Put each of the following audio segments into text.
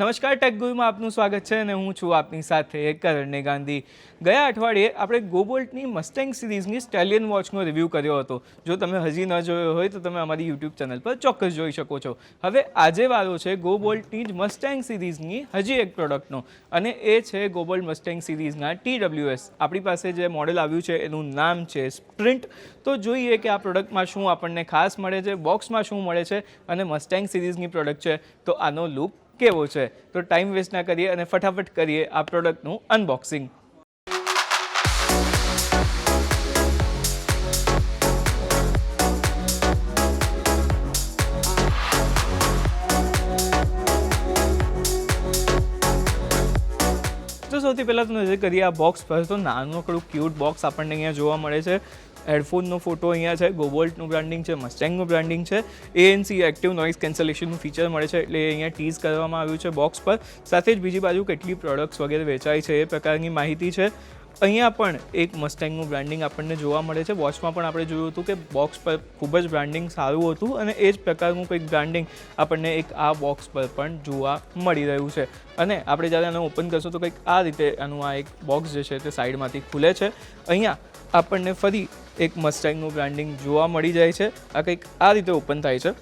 નમસ્કાર, ટેક ગુરુમાં આપનું સ્વાગત છે અને હું છું આપની સાથે કરણને ગાંધી. ગયા અઠવાડિયે આપણે ગોબોલ્ટની મસ્ટેંગ સિરીઝની સ્ટેલિયન વોચનો રિવ્યૂ કર્યો હતો. જો તમે હજી ન જોયો હોય તો તમે અમારી યુટ્યુબ ચેનલ પર ચોક્કસ જોઈ શકો છો. હવે આજે વારો છે ગોબોલ્ટની જ મસ્ટેંગ સિરીઝની હજી એક પ્રોડક્ટનો, અને એ છે ગોબોલ્ટ મસ્ટેંગ સિરીઝના TWS. આપણી પાસે જે મોડેલ આવ્યું છે એનું નામ છે સ્પ્રિન્ટ. તો જોઈએ કે આ પ્રોડક્ટમાં શું આપણને ખાસ મળે છે, બોક્સમાં શું મળે છે, અને મસ્ટેંગ સિરીઝની પ્રોડક્ટ છે તો આનો લુક કેવો છે. તો ટાઈમ વેસ્ટ ના કરીએ અને ફટાફટ કરીએ આ પ્રોડક્ટનું અનબોક્સિંગ. તો સૌથી પહેલાં તો નજર કરીએ આ બોક્સ પર. તો નાનકડું ક્યુટ બોક્સ આપણને અહીંયા જોવા મળે છે. હેડફોનનો ફોટો અહીંયા છે, ગોબોલ્ટનું બ્રાન્ડિંગ છે, મસ્ટેંગનું બ્રાન્ડિંગ છે, ANC એક્ટિવ નોઇઝ કેન્સલેશનનું ફીચર મળે છે એટલે અહીંયા ટીઝ કરવામાં આવ્યું છે બોક્સ પર. સાથે જ બીજી બાજુ કેટલી પ્રોડક્ટ્સ વગેરે વેચાય છે એ પ્રકારની માહિતી છે. અહીંયા પણ એક મસ્ટેંગનું બ્રાન્ડિંગ આપણને જોવા મળે છે. વોચમાં પણ આપણે જોયું હતું કે બોક્સ પર ખૂબ જ બ્રાન્ડિંગ સારું હતું અને એ જ પ્રકારનું કંઈક બ્રાન્ડિંગ આપણને એક આ બોક્સ પર પણ જોવા મળી રહ્યું છે. અને આપણે જ્યારે આને ઓપન કરશું તો કંઈક આ રીતે આનું આ એક બોક્સ જે છે તે સાઈડમાંથી ખુલે છે. અહીંયા આપણને ફરી એક મસ્ટેંગનું બ્રાન્ડિંગ જોવા મળી જાય છે. આ કંઈક આ રીતે ઓપન થાય છે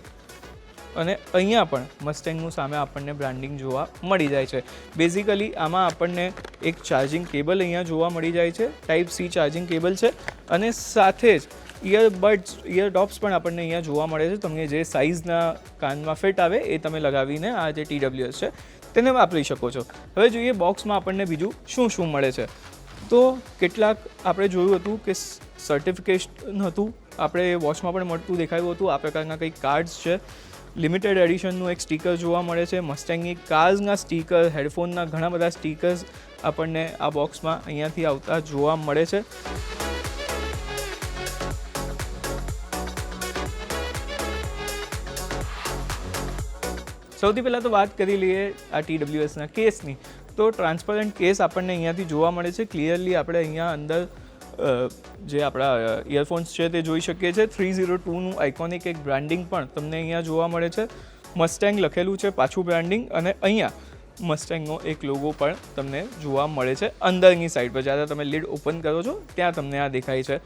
અને અહીંયા પણ મસ્ટેંગનું સામે આપણને બ્રાન્ડિંગ જોવા મળી જાય છે. બેઝિકલી આમાં આપણને એક ચાર્જિંગ કેબલ અહીંયા જોવા મળી જાય છે. ટાઈપ C ચાર્જિંગ કેબલ છે અને સાથે જ ઇયરડોપ્સ પણ આપણને અહીંયા જોવા મળે છે. તમને જે સાઇઝના કાનમાં ફિટ આવે એ તમે લગાવીને આ જે TWS છે તેને વાપરી શકો છો. હવે જોઈએ બોક્સમાં આપણને બીજું શું શું મળે છે. તો કેટલાક આપણે જોયું હતું કે સર્ટિફિકેશન હતું, આપણે વોચમાં પણ મળતું દેખાયું હતું. આ પ્રકારના કંઈક કાર્ડ્સ છે. લિમિટેડ એડિશનનું એક સ્ટીકર જોવા મળે છે. મસ્ટેંગની કાર્સના સ્ટીકર, હેડફોનના ઘણા બધા સ્ટીકર્સ આપણને આ બોક્સમાં અહીંયાથી આવતા જોવા મળે છે. સૌથી પહેલાં તો વાત કરી લઈએ આ TWSના કેસની. તો ટ્રાન્સપરન્ટ કેસ આપણને અહીંયાથી જોવા મળે છે. ક્લિયરલી આપણે અહીંયા અંદર જે આપણા ઇયરફોન્સ છે તે જોઈ શકીએ છીએ. 302નું આઇકોનિક એક બ્રાન્ડિંગ પણ તમને અહીંયા જોવા મળે છે. મસ્ટેંગ લખેલું છે, પાછું બ્રાન્ડિંગ, અને અહીંયા મસ્ટેંગનો એક લોગો પણ તમને જોવા મળે છે અંદરની સાઈડ પર. જ્યારે તમે લીડ ઓપન કરો છો ત્યાં તમને આ દેખાય છે.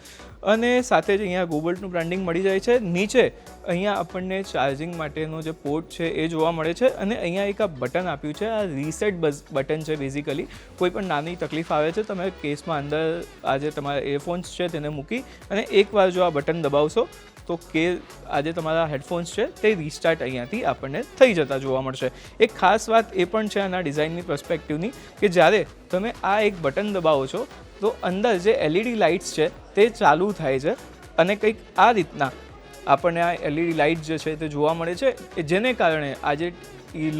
અને સાથે જ અહીંયા ગોબોલ્ટનું બ્રાન્ડિંગ મળી જાય છે. નીચે અહીંયા આપણને ચાર્જિંગ માટેનો જે પોર્ટ છે એ જોવા મળે છે અને અહીંયા એક આ બટન આપ્યું છે. આ રીસેટ બટન છે. બેઝિકલી કોઈ પણ નાની તકલીફ આવે છે તમે કેસમાં અંદર આ જે તમારા ઇયરફોન્સ છે તેને મૂકી અને એકવાર જો આ બટન દબાવશો તો કે આજે તમારા હેડફોન્સ છે તે રિસ્ટાર્ટ અહીંયાથી આપણને થઈ જતા જોવા મળશે. એક ખાસ વાત એ પણ છે આના ડિઝાઇનની પર્સપેક્ટિવની કે જ્યારે તમે આ એક બટન દબાવો છો તો અંદર જે LED લાઇટ્સ છે તે ચાલુ થાય છે અને કંઈક આ રીતના આપણને આ LED લાઇટ જે છે તે જોવા મળે છે, જેને કારણે આ જે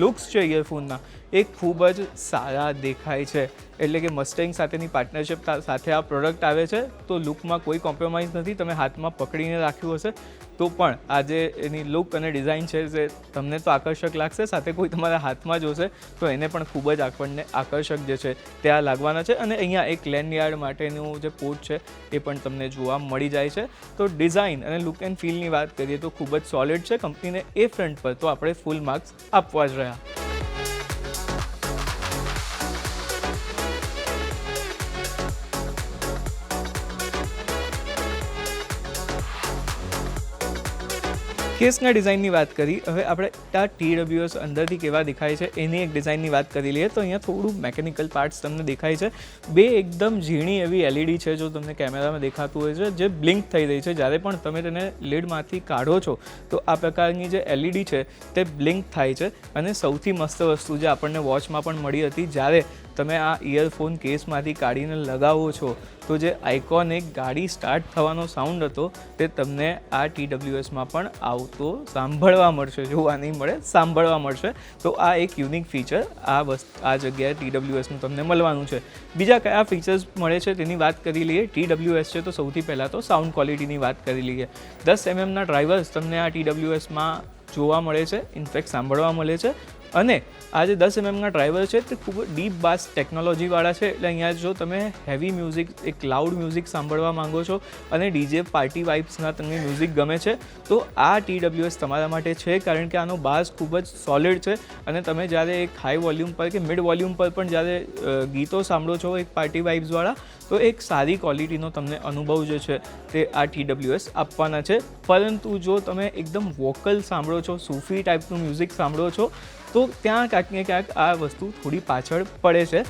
લુક્સ છે ઇયરફોનના એ ખૂબ જ સારા દેખાય છે. એટલે કે મસ્ટેંગ સાથેની પાર્ટનરશિપ સાથે આ પ્રોડક્ટ આવે છે તો લુકમાં કોઈ કોમ્પ્રોમાઇઝ નથી. તમે હાથમાં પકડીને રાખ્યું હશે તો પણ આ જે એની લુક અને ડિઝાઇન છે જે તમને તો આકર્ષક લાગશે, સાથે કોઈ તમારા હાથમાં જોશે તો એને પણ ખૂબ જ આપણને આકર્ષક જે છે ત્યાં લાગવાના છે. અને અહીંયા એક લેન્ડયાર્ડ માટેનું જે પોર્ટ છે એ પણ તમને જોવા મળી જાય છે. તો ડિઝાઇન અને લુક એન્ડ ફીલની વાત કરીએ તો ખૂબ જ સોલિડ છે. કંપનીને એ ફ્રન્ટ પર તો આપણે ફૂલ માર્ક્સ આપવા જ રહ્યા. કેસના ડિઝાઇનની વાત કરી. હવે આપણે આ TWS અંદરથી કેવા દેખાય છે એની એક ડિઝાઇનની વાત કરી લઈએ. તો અહીંયા થોડું મેકેનિકલ પાર્ટ્સ તમને દેખાય છે. બે એકદમ ઝીણી એવી LED છે જો તમને કેમેરામાં દેખાતું હોય છે જે બ્લિંક થઈ રહી છે. જ્યારે પણ તમે તેને લીડમાંથી કાઢો છો તો આ પ્રકારની જે LED છે તે બ્લિંક થાય છે. અને સૌથી મસ્ત વસ્તુ જે આપણને વોચમાં પણ મળી હતી, જ્યારે તમે આ ઇયરફોન કેસમાંથી કાઢીને લગાવો છો તો જે આઇકોનિક ગાડી સ્ટાર્ટ થવાનો સાઉન્ડ હતો તે તમને આ TWSમાં પણ આવતો સાંભળવા મળશે. જોવા નહીં મળે, સાંભળવા મળશે. તો આ એક યુનિક ફીચર આ જગ્યાએ TWSનું તમને મળવાનું છે. બીજા કયા ફીચર્સ મળે છે તેની વાત કરી લઈએ. TWS છે તો સૌથી પહેલાં તો સાઉન્ડ ક્વોલિટીની વાત કરી લઈએ. 10 mm ના ડ્રાઈવર્સ તમને આ TWSમાં જોવા મળે છે, ઇનફેક્ટ સાંભળવા મળે છે. અને આ જે 10 mm ડ્રાઈવર છે તે ખૂબ ડીપ બાસ ટેકનોલોજીવાળા છે, એટલે અહીંયા જો તમે હેવી મ્યુઝિક, એક લાઉડ મ્યુઝિક સાંભળવા માંગો છો અને ડીજે પાર્ટી વાઇબ્સના તમને મ્યુઝિક ગમે છે તો આ TWS તમારા માટે છે, કારણ કે આનો બાસ ખૂબ જ સોલિડ છે અને તમે જ્યારે એક હાઈ વોલ્યુમ પર કે મિડ વોલ્યુમ પર પણ જ્યારે ગીતો સાંભળો છો એક પાર્ટી વાઇબ્સવાળા તો એક સારી ક્વોલિટીનો તમને અનુભવ જે છે તે આ TWS આપવાના છે. પરંતુ જો તમે એકદમ વોકલ સાંભળો છો, સૂફી ટાઈપનું મ્યુઝિક સાંભળો છો તો ત્યાં ક્યાંક ને ક્યાંક આ વસ્તુ થોડી પાછળ પડે છે.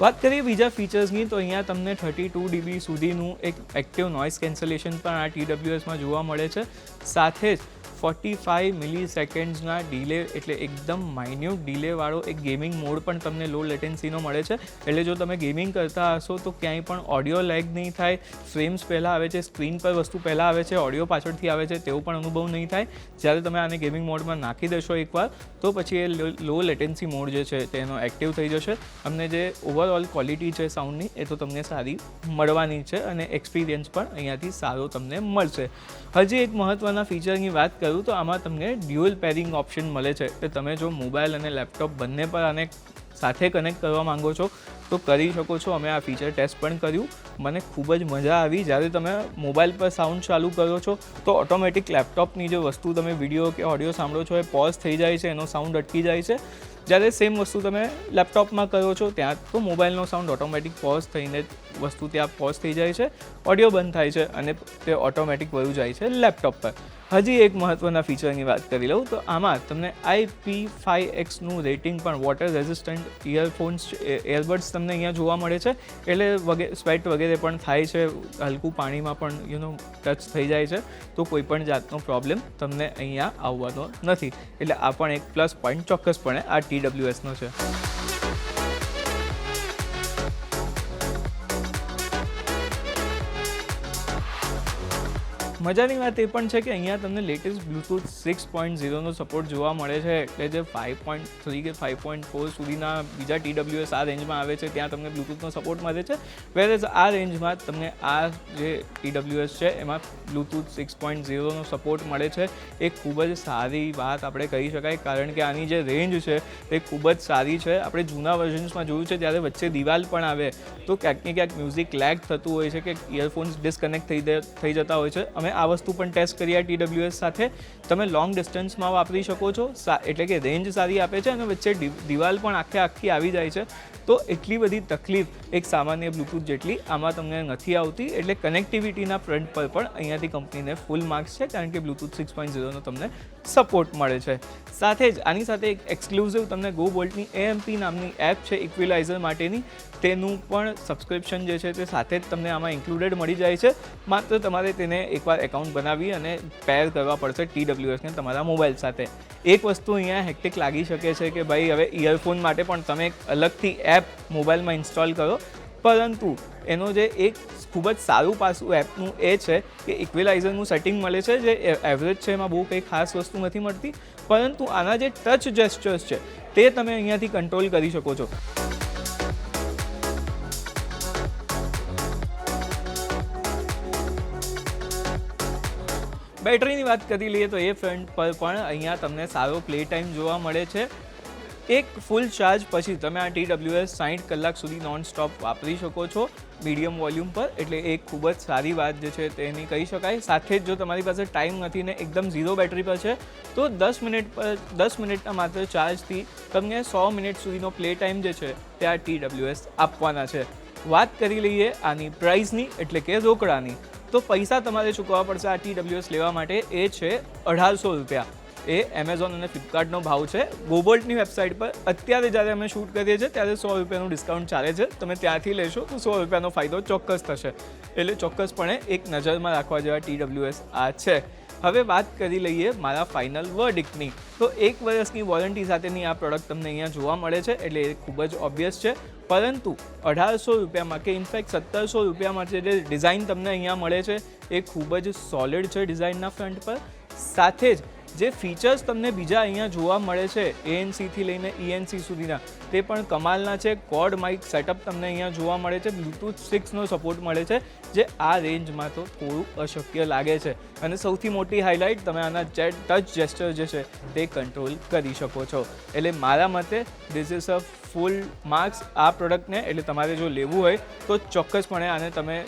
વાત કરીએ બીજા ફીચર્સની તો અહીંયા તમને 32 dB સુધીનું એક એક્ટિવ નોઇઝ કેન્સલેશન પણ આ TWSમાં જોવા મળે છે. સાથે જ 45 મિલીસેકન્ડ્સના ડીલે, એટલે એકદમ માઇન્યુટ ડીલેવાળો એક ગેમિંગ મોડ પણ તમને લો લેટન્સીનો મળે છે. એટલે જો તમે ગેમિંગ કરતા હશો તો ક્યાંય પણ ઓડિયો લેગ નહીં થાય, ફ્રેમ્સ પહેલાં આવે છે, સ્ક્રીન પર વસ્તુ પહેલાં આવે છે, ઓડિયો પાછળથી આવે છે તેવો પણ અનુભવ નહીં થાય. જ્યારે તમે આને ગેમિંગ મોડમાં નાખી દેશો એકવાર તો પછી એ લો લેટન્સી મોડ જે છે તેનો એક્ટિવ થઈ જશે. અમને જે ઓવરઓલ ક્વોલિટી છે સાઉન્ડની એ તો તમને સારી મળવાની છે અને એક્સપિરિયન્સ પણ અહીંયાથી સારો તમને મળશે. હજી એક મહત્ત્વના ફીચરની વાત કરું તો આમાં તમને ડ્યુઅલ પેરિંગ ઓપ્શન મળે છે, કે તમે જો મોબાઈલ અને લેપટોપ બંને પર આને સાથે કનેક્ટ કરવા માંગો છો તો કરી શકો છો. અમે આ ફીચર ટેસ્ટ પણ કર્યું, મને ખૂબ જ મજા આવી. જ્યારે તમે મોબાઈલ પર સાઉન્ડ ચાલુ કરો છો તો ઓટોમેટિક લેપટોપની જે વસ્તુ તમે વિડીયો કે ઓડિયો સાંભળો છો એ પોઝ થઈ જાય છે, એનો સાઉન્ડ અટકી જાય છે. જ્યારે સેમ વસ્તુ તમે લેપટોપમાં કરો છો ત્યાં તો મોબાઈલનો સાઉન્ડ ઓટોમેટિક પોઝ થઈને વસ્તુ ત્યાં પોઝ થઈ જાય છે, ઓડિયો બંધ થાય છે અને તે ઓટોમેટિક વયું જાય છે લેપટોપ પર. હજી એક મહત્ત્વના ફીચરની વાત કરી લઉં તો આમાં તમને IP5Xનું રેટિંગ પણ વોટર રેઝિસ્ટન્ટ ઇયરફોન્સ એરબડ્સ તમને અહીંયા જોવા મળે છે, એટલે સ્વેટ વગેરે પણ થાય છે, હલકું પાણીમાં પણ ટચ થઈ જાય છે તો કોઈ પણ જાતનો પ્રોબ્લેમ તમને અહીંયા આવવાનો નથી. એટલે આ પણ એક પ્લસ પોઈન્ટ ચોક્કસપણે આ TWSનો છે. મજાની વાત એ પણ છે કે અહીંયા તમને લેટેસ્ટ બ્લૂટૂથ 6.0નો સપોર્ટ જોવા મળે છે, એટલે જે 5.3 કે 5.4 સુધીના બીજા TWS આ રેન્જમાં આવે છે ત્યાં તમને બ્લૂટૂથનો સપોર્ટ મળે છે, વેરેઝ આ રેન્જમાં તમને આ જે TWS છે એમાં બ્લૂટૂથ 6.0નો સપોર્ટ મળે છે. એ ખૂબ જ સારી વાત આપણે કહી શકાય, કારણ કે આની જે રેન્જ છે એ ખૂબ જ સારી છે. આપણે જૂના વર્ઝન્સમાં જોયું છે જ્યારે વચ્ચે દિવાલ પણ આવે તો ક્યાંક ને ક્યાંક મ્યુઝિક લેગ થતું હોય છે કે ઇયરફોન્સ ડિસ્કનેક્ટ થઈ જતા હોય છે. અમે આ વસ્તુ પણ ટેસ્ટ કરી આ TWS સાથે. તમે લોંગ ડિસ્ટન્સમાં વાપરી શકો છો, એટલે કે રેન્જ સારી આપે છે અને વચ્ચે દિવાલ પણ આખી આવી જાય છે તો એટલી બધી તકલીફ એક સામાન્ય બ્લૂટૂથ જેટલી આમાં તમને નથી આવતી. એટલે કનેક્ટિવિટીના ફ્રન્ટ પર પણ અહીંયાથી કંપનીને ફૂલ માર્ક્સ છે, કારણ કે બ્લૂટૂથ 6.0નો તમને સપોર્ટ મળે છે. સાથે જ આની સાથે એક એક્સક્લુઝિવ તમને ગો વોલ્ટની AMP નામની એપ છે ઇક્વિલાઇઝર માટેની, તેનું પણ સબસ્ક્રિપ્શન જે છે તે સાથે જ તમને આમાં ઇન્ક્લુડેડ મળી જાય છે. માત્ર તમારે તેને એકવાર એકાઉન્ટ બનાવી અને પેર કરવા પડશે TWSને તમારા મોબાઈલ સાથે. એક વસ્તુ અહીંયા હેક્ટિક લાગી શકે છે કે ભાઈ હવે ઇયરફોન માટે પણ તમે એક અલગથી એપ મોબાઈલમાં ઇન્સ્ટોલ કરો, પરંતુ એનો જે એક ખૂબ જ સારું પાસું એપનું એ છે કે ઇક્વિલાઇઝરનું સેટિંગ મળે છે જે એવરેજ છે, એમાં બહુ કંઈ ખાસ વસ્તુ નથી મળતી, પરંતુ આના જે ટચ જેસ્ચર્સ છે તે તમે અહીંયાથી કંટ્રોલ કરી શકો છો. બેટરીની વાત કરી લઈએ તો એ ફ્રન્ટ પર પણ અહીંયા તમને સારો પ્લે ટાઈમ જોવા મળે છે. એક ફૂલ ચાર્જ પછી તમે આ TWS 60 કલાક સુધી નોન સ્ટોપ વાપરી શકો છો મીડિયમ વોલ્યુમ પર, એટલે એક ખૂબ જ સારી વાત જે છે તેની કહી શકાય. સાથે જ જો તમારી પાસે ટાઈમ નથી ને એકદમ ઝીરો બેટરી પર છે તો 10 મિનિટના માત્ર ચાર્જથી તમને 100 મિનિટ સુધીનો પ્લે ટાઈમ જે છે તે આ TWS આપવાના છે. વાત કરી લઈએ આની પ્રાઇસની, એટલે કે રોકડાની, તો પૈસા તમારે ચૂકવવા પડશે આ TWS લેવા માટે, એ છે 1800 રૂપિયા. એ એમેઝોન અને ફ્લિપકાર્ટનો ભાવ છે. ગોબોલ્ટની વેબસાઇટ પર અત્યારે જ્યારે અમે શૂટ કરીએ છીએ ત્યારે 100 રૂપિયાનું ડિસ્કાઉન્ટ ચાલે છે. તમે ત્યાંથી લેશો તો 100 રૂપિયાનો ફાયદો ચોક્કસ થશે. એટલે ચોક્કસપણે એક નજરમાં રાખવા જેવા TWS આ છે. હવે વાત કરી લઈએ મારા ફાઇનલ વર્ડિક્ટની, તો 1 વર્ષની વોરંટી સાથેની આ પ્રોડક્ટ તમને અહીંયા જોવા મળે છે, એટલે એ ખૂબ જ ઓબ્વિયસ છે. પરંતુ 1800 રૂપિયામાં કે ઇનફેક્ટ 1700 રૂપિયામાં જે ડિઝાઇન તમને અહીંયા મળે છે એ ખૂબ જ સોલિડ છે ડિઝાઇનના ફ્રન્ટ પર. સાથે જ જે ફીચર્સ તમને બીજા અહીંયા જોવા મળે છે ANCથી લઈને ENC સુધીના તે પણ કમાલના છે. ક્વોડ માઇક સેટઅપ તમને અહીંયા જોવા મળે છે. બ્લૂટૂથ 6નો સપોર્ટ મળે છે, જે આ રેન્જમાં તો થોડું અશક્ય લાગે છે. અને સૌથી મોટી હાઇલાઇટ, તમે આના ટચ જેસ્ચર જે છે તે કંટ્રોલ કરી શકો છો. એટલે મારા મતે this is a full marks આ પ્રોડક્ટને. એટલે તમારે જો લેવું હોય તો ચોક્કસપણે આને તમે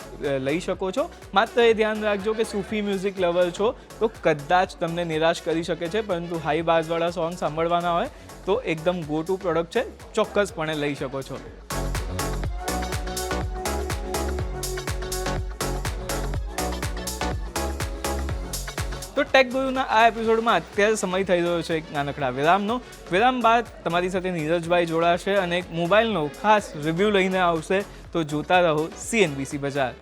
લઈ શકો છો. માત્ર એ ધ્યાન રાખજો કે સૂફી મ્યુઝિક લવર છો તો કદાચ તમને નિરાશ કરી શકે છે, પરંતુ હાઈ બાસવાળા સોંગ સાંભળવાના હોય તો એકદમ ગો ટુ પ્રોડક્ટ છે, ચોક્કસપણે લઈ શકો છો. તો ટેક ગુરુના આ એપિસોડમાં અત્યારે સમય થઈ રહ્યો છે એક નાનકડા વિરામનો. વિરામ બાદ તમારી સાથે નીરજભાઈ જોડાશે અને એક મોબાઈલનો ખાસ રિવ્યૂ લઈને આવશે. તો જોતા રહો CNBC બજાર.